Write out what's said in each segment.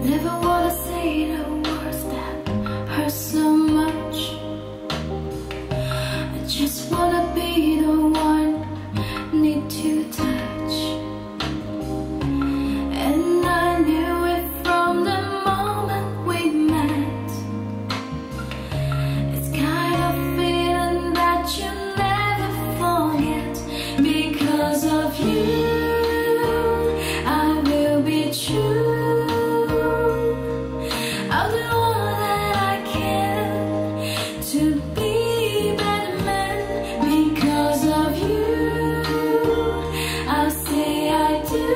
Never wanna say the words that hurt so much. I just wanna be the one need to touch. And I knew it from the moment we met. It's kind of feeling that you never forget. Because of you, I will be true. I'll do all that I can to be a better man. Because of you, I'll say I do.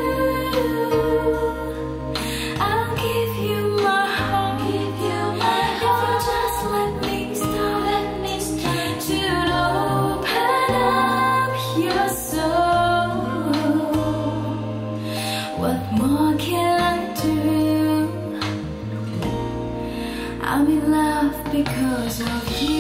I'll give you my heart, if you just let me start to open up your soul. What more can I do? I'm in love because of you.